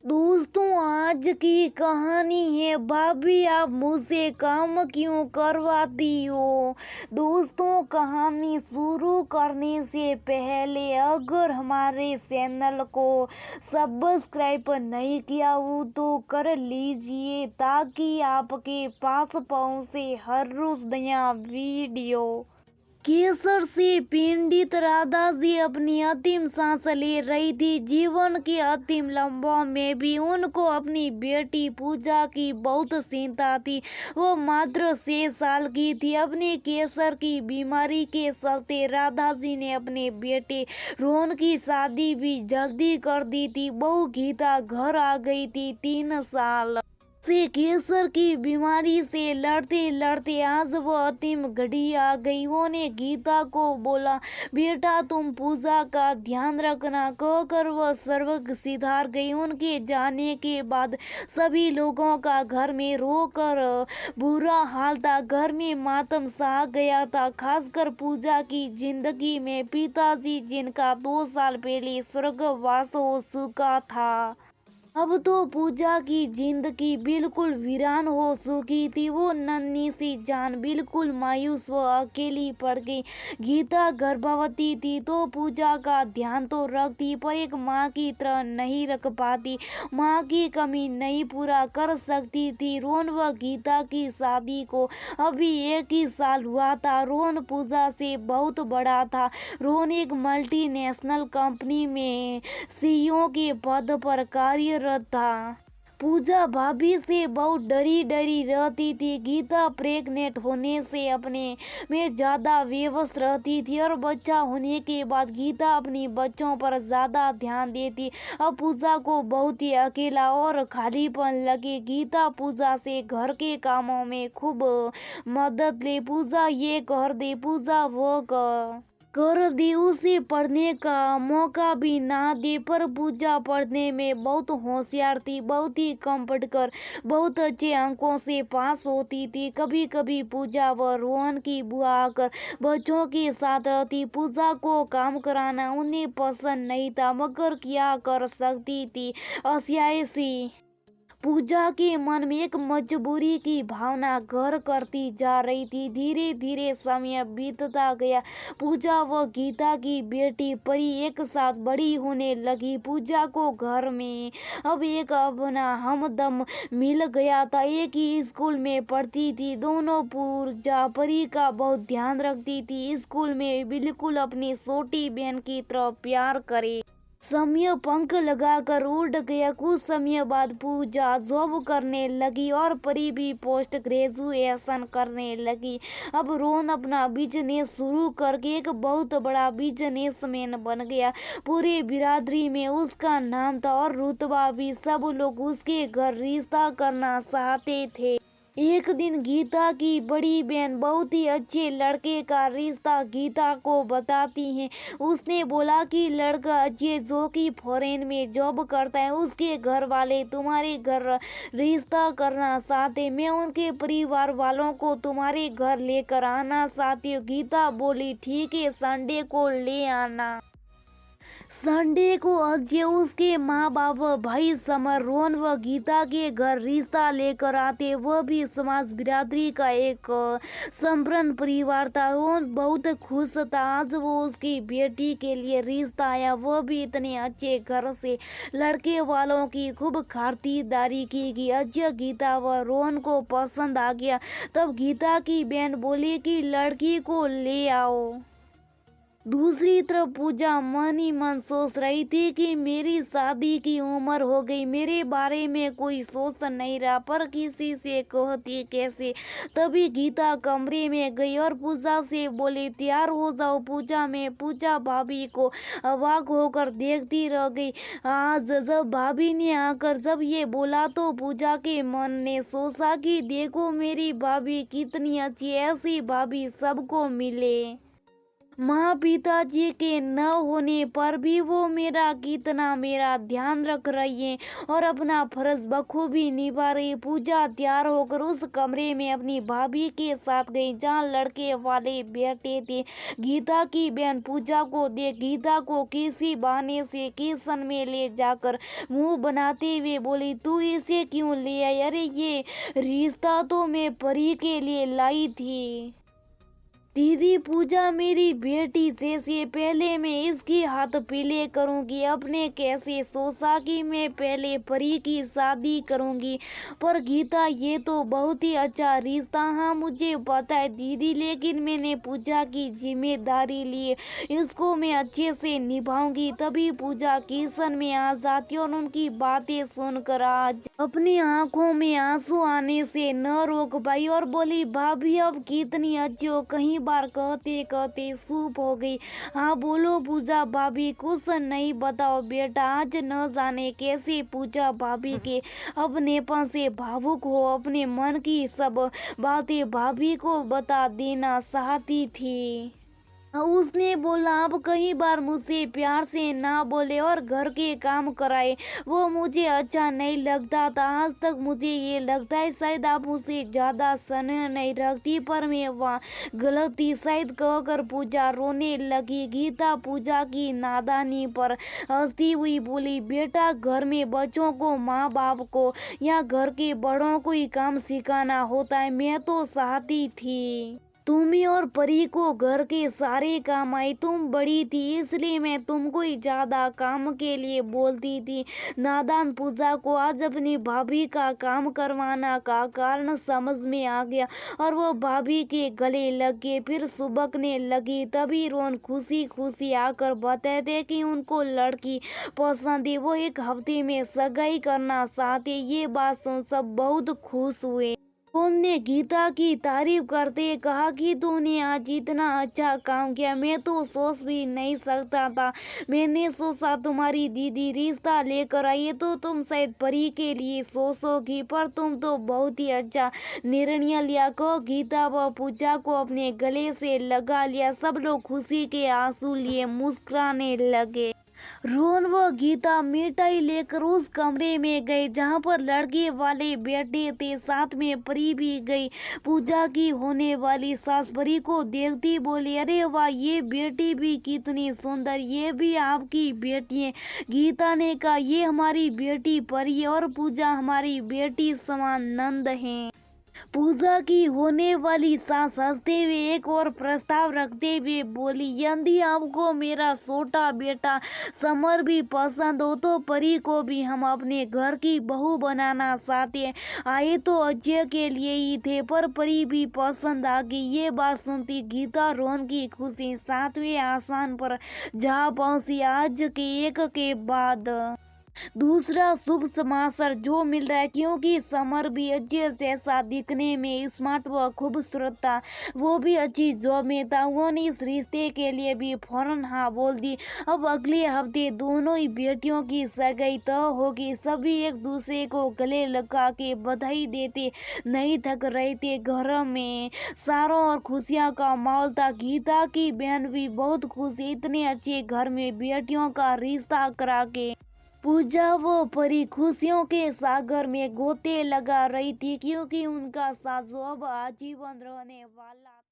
दोस्तों, आज की कहानी है भाभी आप मुझसे काम क्यों करवाती हो। दोस्तों, कहानी शुरू करने से पहले अगर हमारे चैनल को सब्सक्राइब नहीं किया हो तो कर लीजिए ताकि आपके पास पहुंचे हर रोज नया वीडियो। कैंसर से पीड़ित राधा जी अपनी अंतिम सांस ले रही थी। जीवन के अंतिम लम्हों में भी उनको अपनी बेटी पूजा की बहुत चिंता थी। वो मात्र 6 साल की थी। अपने कैंसर की बीमारी के चलते राधा जी ने अपने बेटे रोहन की शादी भी जल्दी कर दी थी। बहू गीता घर आ गई थी। 3 साल से कैंसर की बीमारी से लड़ते लड़ते आज वो अंतिम घड़ी आ गई। उन्होंने गीता को बोला, बेटा तुम पूजा का ध्यान रखना कहकर वह स्वर्ग सिधार गई। उनके जाने के बाद सभी लोगों का घर में रोकर बुरा हाल था। घर में मातम सा गया था, खासकर पूजा की जिंदगी में। पिताजी जिनका 2 साल पहले स्वर्गवास हो चुका था, अब तो पूजा की जिंदगी बिल्कुल वीरान हो चुकी थी। वो नन्ही सी जान बिल्कुल मायूस व अकेली पड़ गई। गीता गर्भवती थी तो पूजा का ध्यान तो रखती, पर एक माँ की तरह नहीं रख पाती। माँ की कमी नहीं पूरा कर सकती थी। रोहन व गीता की शादी को अभी 1 ही साल हुआ था। रोहन पूजा से बहुत बड़ा था। रोहन एक मल्टीनेशनल कंपनी में सीईओ के पद पर कार्यरत था। पूजा भाभी से बहुत डरी डरी रहती थी। गीता प्रेग्नेंट होने से अपने में ज्यादा व्यस्त रहती थी और बच्चा होने के बाद गीता अपनी बच्चों पर ज्यादा ध्यान देती। अब पूजा को बहुत ही अकेला और खालीपन लगे। गीता पूजा से घर के कामों में खूब मदद ले। पूजा ये कर दे, पूजा वो कर दी। उसे पढ़ने का मौका भी ना दे, पर पूजा पढ़ने में बहुत होशियार थी। बहुत ही कम पढ़कर बहुत अच्छे अंकों से पास होती थी। कभी कभी पूजा व रोहन की बुआ आकर बच्चों के साथ रहती। पूजा को काम कराना उन्हें पसंद नहीं था, मगर क्या कर सकती थी। असियासी पूजा के मन में एक मजबूरी की भावना घर करती जा रही थी। धीरे धीरे समय बीतता गया। पूजा व गीता की बेटी परी एक साथ बड़ी होने लगी। पूजा को घर में अब एक अपना हमदम मिल गया था। एक ही स्कूल में पढ़ती थी। दोनों पूजा परी का बहुत ध्यान रखती थी। स्कूल में बिल्कुल अपनी छोटी बहन की तरह प्यार करे। समय पंख लगाकर उड़ गया। कुछ समय बाद पूजा जॉब करने लगी और परी भी पोस्ट ग्रेजुएशन करने लगी। अब रोहन अपना बिजनेस शुरू करके एक बहुत बड़ा बिजनेसमैन बन गया। पूरे बिरादरी में उसका नाम था और रुतबा भी। सब लोग उसके घर रिश्ता करना चाहते थे। एक दिन गीता की बड़ी बहन बहुत ही अच्छे लड़के का रिश्ता गीता को बताती है। उसने बोला कि लड़का अच्छे जो कि फॉरेन में जॉब करता है, उसके घर वाले तुम्हारे घर रिश्ता करना चाहते। मैं उनके परिवार वालों को तुम्हारे घर लेकर आना चाहती हूँ। गीता बोली, ठीक है, संडे को ले आना। संडे को अजय, उसके माँ बाप, भाई समर, रोहन व गीता के घर रिश्ता लेकर आते। वह भी समाज बिरादरी का एक संपन्न परिवार था। रोहन बहुत खुश था। आज वो उसकी बेटी के लिए रिश्ता आया, वह भी इतने अच्छे घर से। लड़के वालों की खूब खातिरदारी की गई। अजय गीता व रोहन को पसंद आ गया। तब गीता की बहन बोली कि लड़की को ले आओ। दूसरी तरफ पूजा मन ही मन सोच रही थी कि मेरी शादी की उम्र हो गई, मेरे बारे में कोई सोच नहीं रहा, पर किसी से कहती कैसे। तभी गीता कमरे में गई और पूजा से बोली, तैयार हो जाओ। पूजा में पूजा भाभी को अवाक होकर देखती रह गई। आज जब भाभी ने आकर जब ये बोला तो पूजा के मन ने सोचा कि देखो मेरी भाभी कितनी अच्छी, ऐसी भाभी सबको मिले। माँ पिताजी के न होने पर भी वो कितना मेरा ध्यान रख रही है और अपना फर्ज बखूबी निभा रही। पूजा तैयार होकर उस कमरे में अपनी भाभी के साथ गई जहाँ लड़के वाले बैठे थे। गीता की बहन पूजा को देख गीता को किसी बहाने से किचन में ले जाकर मुंह बनाते हुए बोली, तू इसे क्यों ले आई? अरे ये रिश्ता तो मैं परी के लिए लाई थी। दीदी पूजा मेरी बेटी जैसी, पहले मैं इसकी हाथ पीले करूंगी। अपने कैसे सोचा कि मैं पहले परी की शादी करूंगी, पर गीता ये तो बहुत ही अच्छा रिश्ता। हाँ मुझे पता है दीदी, लेकिन मैंने पूजा की जिम्मेदारी ली, इसको मैं अच्छे से निभाऊंगी। तभी पूजा किचन में आ जाती और उनकी बातें सुनकर आज अपनी आंखों में आंसू आने से न रोक पाई और बोली, भाभी अब कितनी अच्छी हो। कहीं बार कहते कहते चुप हो गई। हाँ बोलो पूजा भाभी, कुछ नहीं बताओ बेटा। आज न जाने कैसे पूजा भाभी के अपनेपन से भावुक हो अपने मन की सब बातें भाभी को बता देना चाहती थी। उसने बोला, अब कई बार मुझसे प्यार से ना बोले और घर के काम कराए, वो मुझे अच्छा नहीं लगता था। आज तक मुझे ये लगता है शायद आप मुझसे ज्यादा स्नेह नहीं रखती, पर मैं वहाँ गलत थी शायद, कहकर पूजा रोने लगी। गीता पूजा की नादानी पर हंसती हुई बोली, बेटा घर में बच्चों को माँ बाप को या घर के बड़ों को ही काम सिखाना होता है। मैं तो चाहती थी तुम्हें और परी को घर के सारे काम आए। तुम बड़ी थी इसलिए मैं तुमको ही ज्यादा काम के लिए बोलती थी। नादान पूजा को आज अपनी भाभी का काम करवाना का कारण समझ में आ गया और वो भाभी के गले लग गए। फिर सुबकने लगी। तभी रोन खुशी खुशी आकर बताते कि उनको लड़की पसंद है, वो एक हफ्ते में सगाई करना चाहते। ये बात सुन सब बहुत खुश हुए। उनने गीता की तारीफ करते कहा कि तूने आज इतना अच्छा काम किया, मैं तो सोच भी नहीं सकता था। मैंने सोचा तुम्हारी दीदी रिश्ता लेकर आई है तो तुम शायद परी के लिए सोचोगी, पर तुम तो बहुत ही अच्छा निर्णय लिया। कहो गीता व पूजा को अपने गले से लगा लिया। सब लोग खुशी के आंसू लिए मुस्कुराने लगे। रोहन व गीता मिठाई लेकर उस कमरे में गए जहां पर लड़के वाले बैठे थे। साथ में परी भी गई। पूजा की होने वाली सास परी को देखती बोली, अरे वाह ये बेटी भी कितनी सुंदर, ये भी आपकी बेटी है। गीता ने कहा, ये हमारी बेटी परी है और पूजा हमारी बेटी समान नंद है। पूजा की होने वाली सास हंसते हुए एक और प्रस्ताव रखते हुए बोली, यदि आपको मेरा छोटा बेटा समर भी पसंद हो तो परी को भी हम अपने घर की बहू बनाना चाहते हैं। आए तो अजय के लिए ही थे, पर परी भी पसंद आ गई। ये बात सुनती गीता रोहन की खुशी 7वें आसमान पर जा पहुंची। आज के एक के बाद दूसरा शुभ समाचार जो मिल रहा है, क्योंकि समर भी अजय जैसा दिखने में स्मार्ट व खूबसूरत था, वो भी अच्छी जॉब में था। उन्होंने इस रिश्ते के लिए भी फौरन हाँ बोल दी। अब अगले हफ्ते दोनों ही बेटियों की सगाई तय होगी। सभी एक दूसरे को गले लगा के बधाई देते नहीं थक रहे थे। घर में चारों ओर खुशियाँ का माहौल था। गीता की बहन भी बहुत खुश, इतने अच्छे घर में बेटियों का रिश्ता करा के। पूजा वो परी खुशियों के सागर में गोते लगा रही थी, क्योंकि उनका साथ जो अब आजीवन रहने वाला